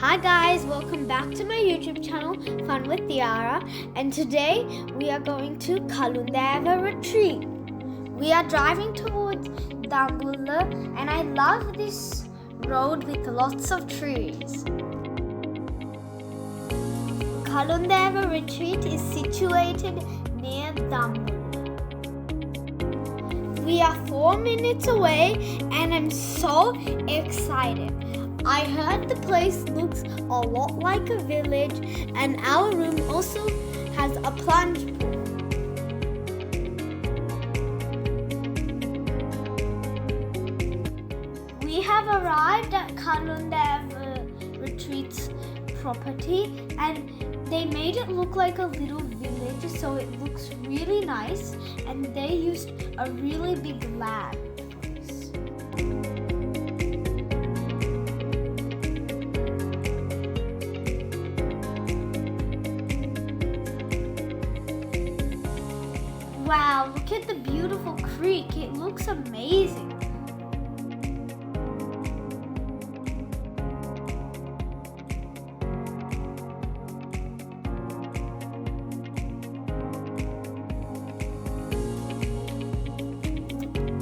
Hi guys, welcome back to my YouTube channel, Fun with Tiara, and today we are going to Kalundewa Retreat. We are driving towards Dambula and I love this road with lots of trees. Kalundewa Retreat is situated near Dambula. We are 4 minutes away and I'm so excited. I heard the place looks a lot like a village and our room also has a plunge pool. We have arrived at Kalundewa Retreat's property and they made it look like a little village, so it looks really nice, and they used a really big land for this. Wow, look at the beautiful creek. It looks amazing.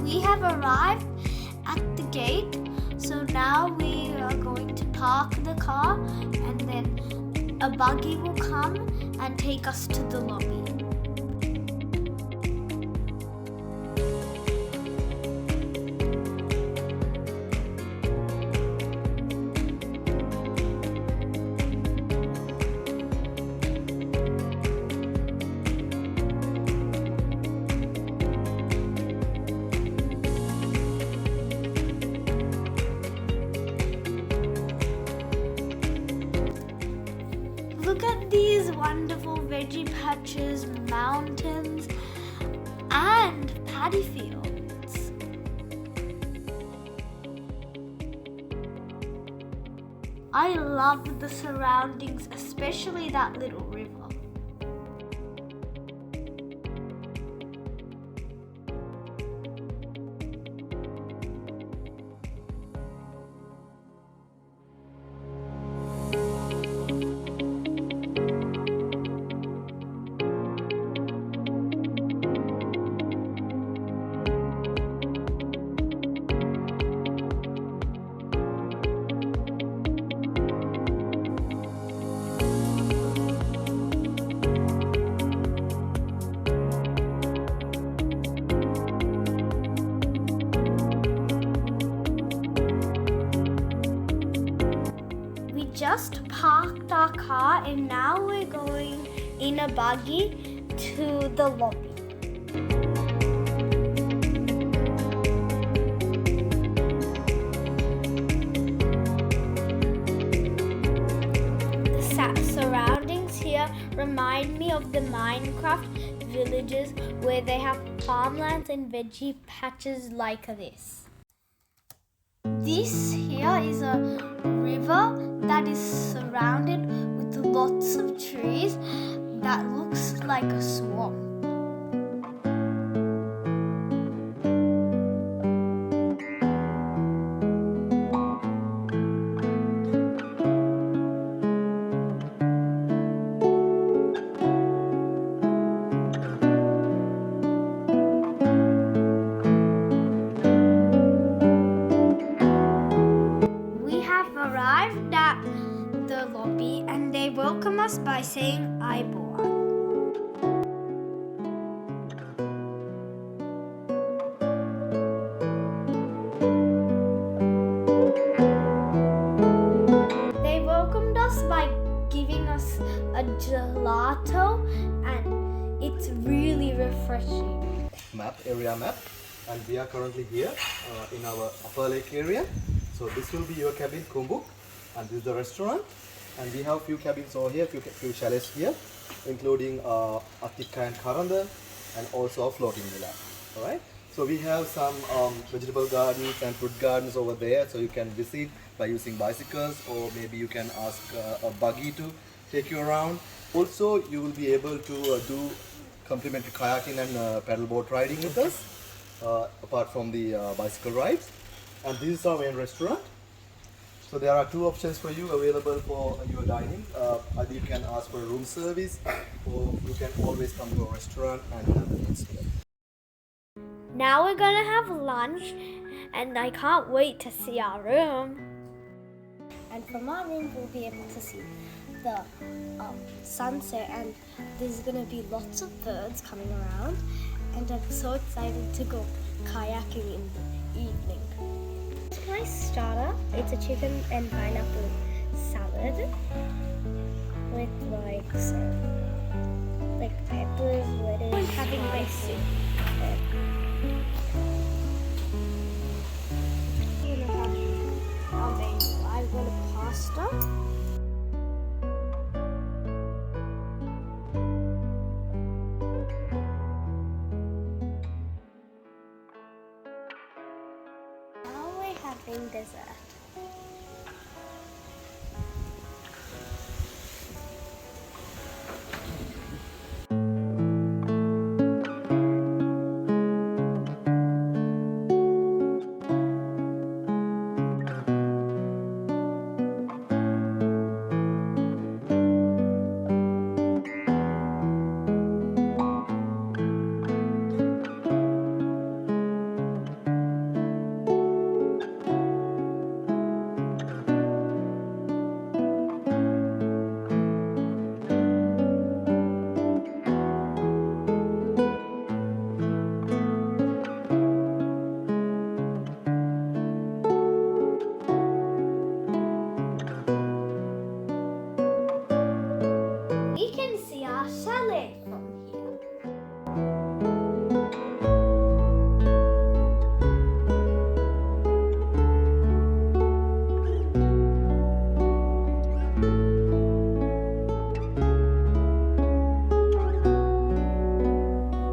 We have arrived at the gate, so now we are going to park the car and then a buggy will come and take us to the lobby. Look at these wonderful veggie patches, mountains, and paddy fields. I love the surroundings, especially that little river. Just parked our car and now we're going in a buggy to the lobby. The surroundings here remind me of the Minecraft villages where they have farmlands and veggie patches like this. This here is a river that is surrounded with lots of trees that looks like a swamp. Arrived at the lobby and they welcome us by saying Aiboan. They welcomed us by giving us a gelato and it's really refreshing. Area map, and we are currently here in our upper lake area. So this will be your cabin, Kumbuk, and this is the restaurant. And we have a few cabins over here, few chalets here, including Atika and Karanda, and also a floating villa. All right. So we have some vegetable gardens and fruit gardens over there, so you can visit by using bicycles, or maybe you can ask a buggy to take you around. Also, you will be able to do complimentary kayaking and paddleboard riding with us, apart from the bicycle rides. And this is our main restaurant. So there are two options for you available for your dining. Either you can ask for room service, or you can always come to a restaurant and have meals here. Now we're gonna have lunch, and I can't wait to see our room. And from our room, we'll be able to see the sunset, and there's gonna be lots of birds coming around. And I'm so excited to go kayaking in the evening. It's my starter. It's a chicken and pineapple salad with some peppers, lettuce. I'm having my soup. I've got a pasta. Now we're having dessert. We can see our chalet from here.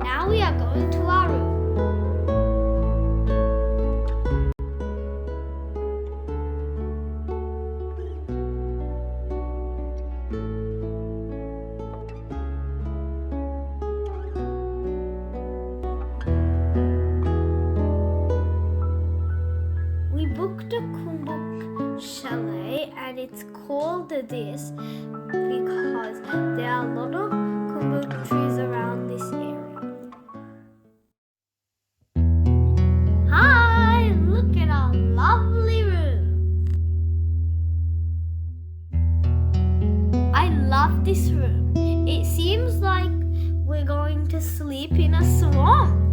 Now we are going to our room. We booked a kumbuk chalet, and it's called this because there are a lot of kumbuk trees around this area. Hi, look at our lovely room. I love this room. It seems like we're going to sleep in a swamp.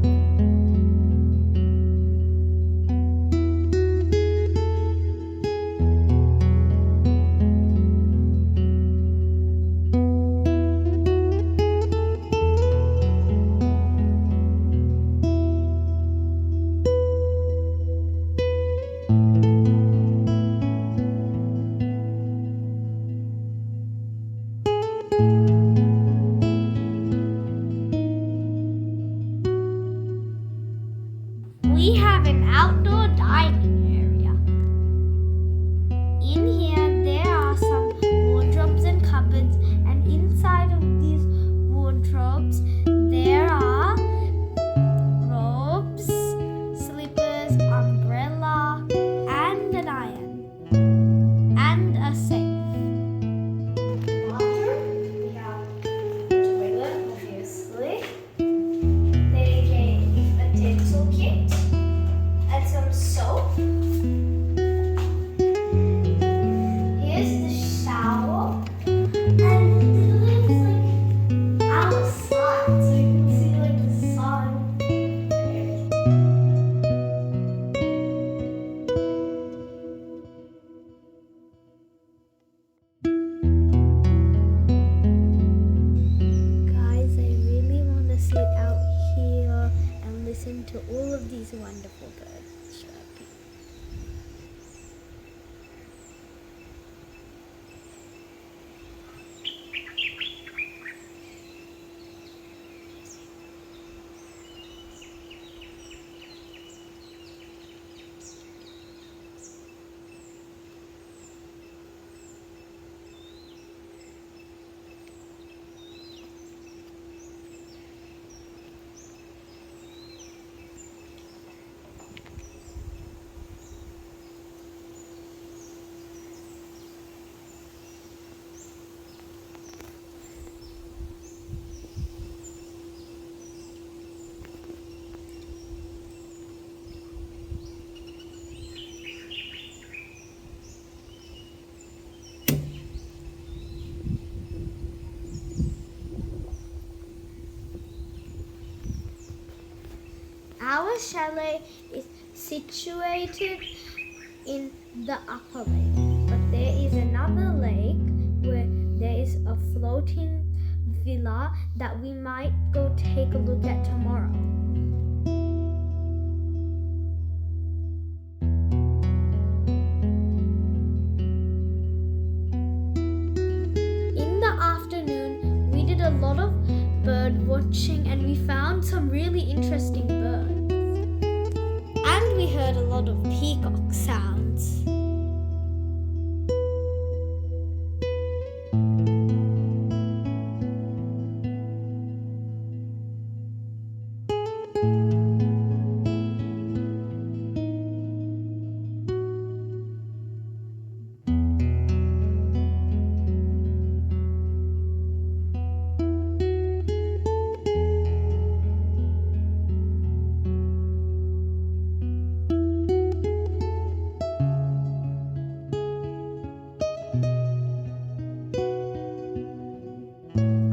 We have an outdoor dining area. In here, there are some wardrobes and cupboards, and inside of these wardrobes, there are robes, slippers, umbrella, and an iron, and a safe. Bathroom, we have a toilet, obviously. There's a utensil kit and some soap. Here's the shower, and it looks like outside, so you can see the sun and everything. Guys, I really want to sit out here and listen to all of these wonderful birds chirping. Our chalet is situated in the upper lake, but there is another lake where there is a floating villa that we might go take a look at tomorrow. In the afternoon, we did a lot of bird watching and we found some really interesting birds. And we heard a lot of peacock sounds.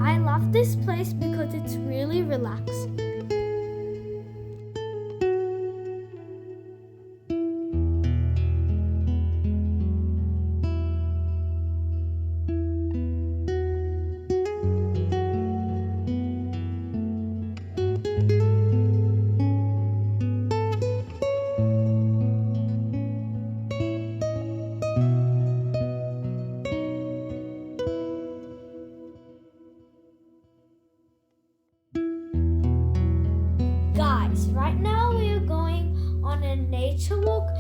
I love this place because it's really relaxing. Guys, right now we are going on a nature walk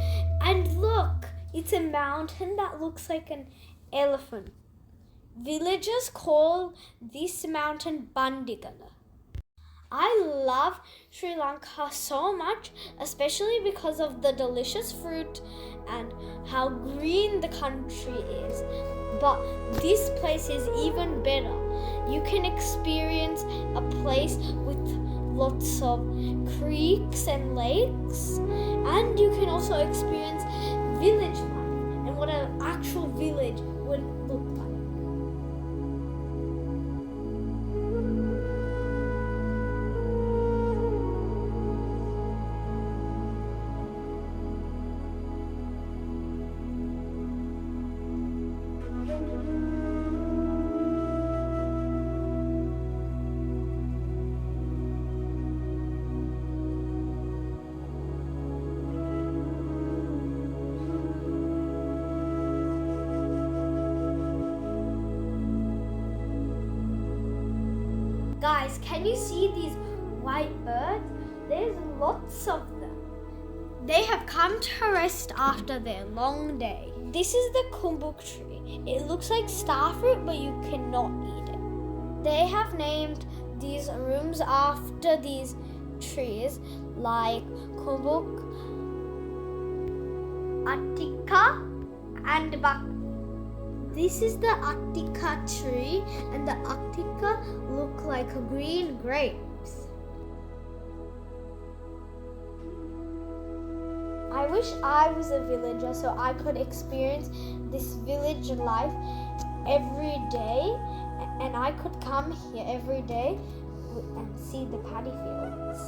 and look, it's a mountain that looks like an elephant. Villagers call this mountain Bandigala. I love Sri Lanka so much, especially because of the delicious fruit and how green the country is. But this place is even better. You can experience a place with lots of creeks and lakes, and you can also experience village life and what an actual village would look like. Guys, can you see these white birds? There's lots of them. They have come to rest after their long day. This is the kumbuk tree. It looks like starfruit, but you cannot eat it. They have named these rooms after these trees like kumbuk, attika, and bak. This is the attika tree, and the attika look like green grapes. I wish I was a villager so I could experience this village life every day, and I could come here every day and see the paddy fields.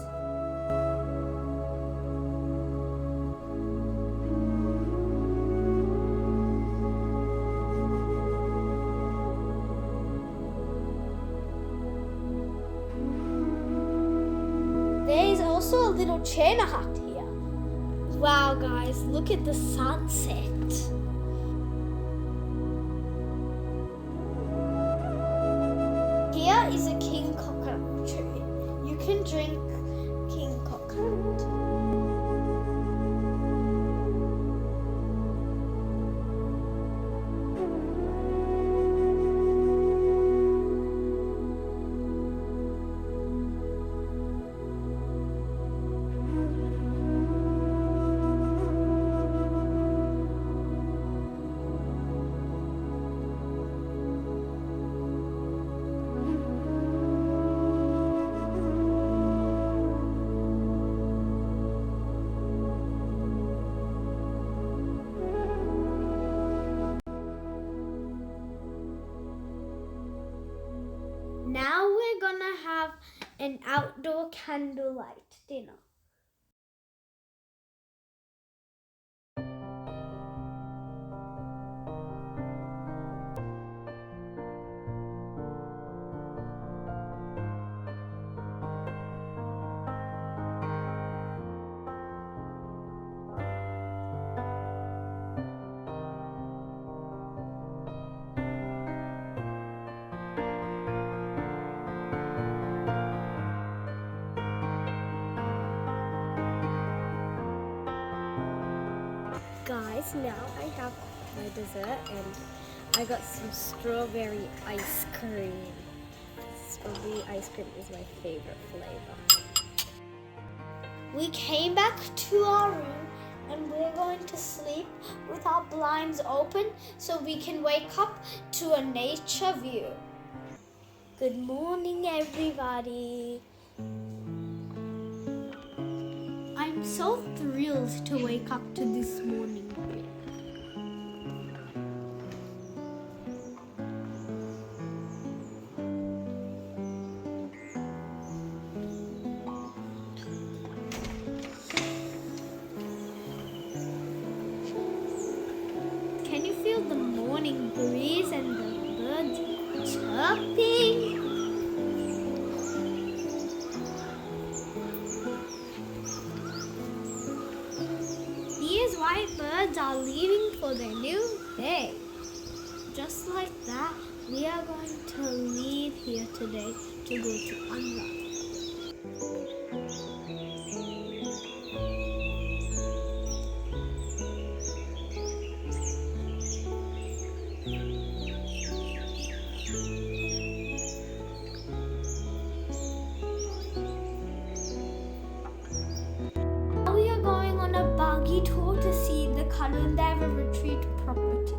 There is also a little Chena hut here. Wow guys, look at the sunset. Here is a king coconut tree. You can drink king coconut. Now we're gonna have an outdoor candlelight dinner. guys, now I have my dessert and I got some strawberry ice cream. Strawberry ice cream is my favorite flavor. We came back to our room and we're going to sleep with our blinds open so we can wake up to a nature view. Good morning, everybody. I'm so thrilled to wake up to this morning view. Can you feel the morning breeze and the birds chirping? These white birds are leaving for their new day. Just like that, we are going to leave here today to go to Lanka. We are going on a buggy tour to see the Kalundewa Retreat property.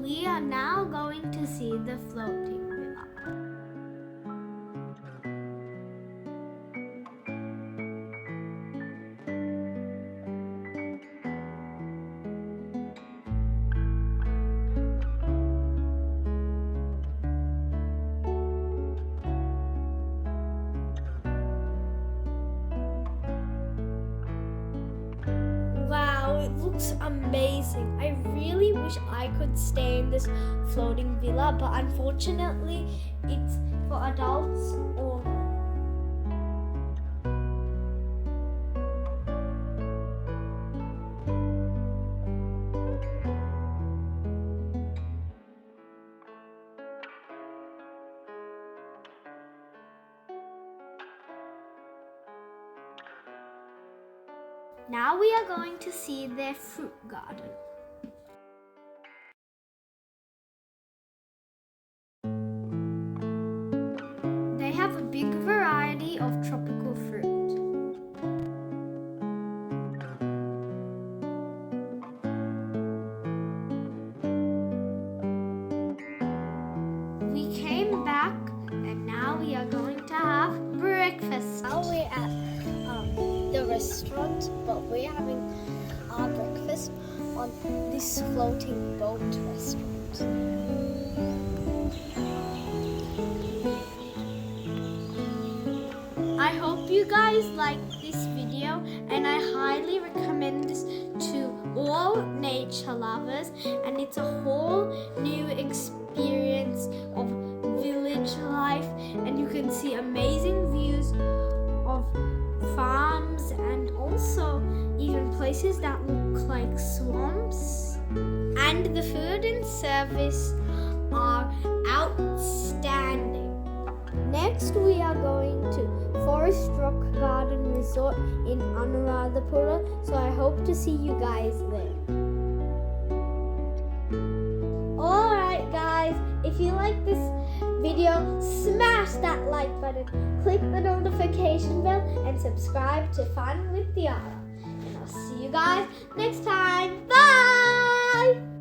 We are now going to see the floating villa. Wow, it looks amazing. I really wish I could stay in this floating villa, but unfortunately, it's for adults only. Now we are going to see their fruit garden. They have a big variety of tropical fruit. We came back and now we are going to have breakfast. Now we're at the restaurant, but we're having our breakfast on this floating boat restaurant. I hope you guys like this video and I highly recommend this to all nature lovers, and it's a whole new experience of village life and you can see amazing views of farms and also even places that look like swamps, and the food and service are outstanding. Next we are going to Forest Rock Garden Resort in Anuradhapura, so I hope to see you guys there. Alright guys, if you like this video, smash that like button, click the notification bell and subscribe to Fun with Tiara. And I'll see you guys next time. Bye!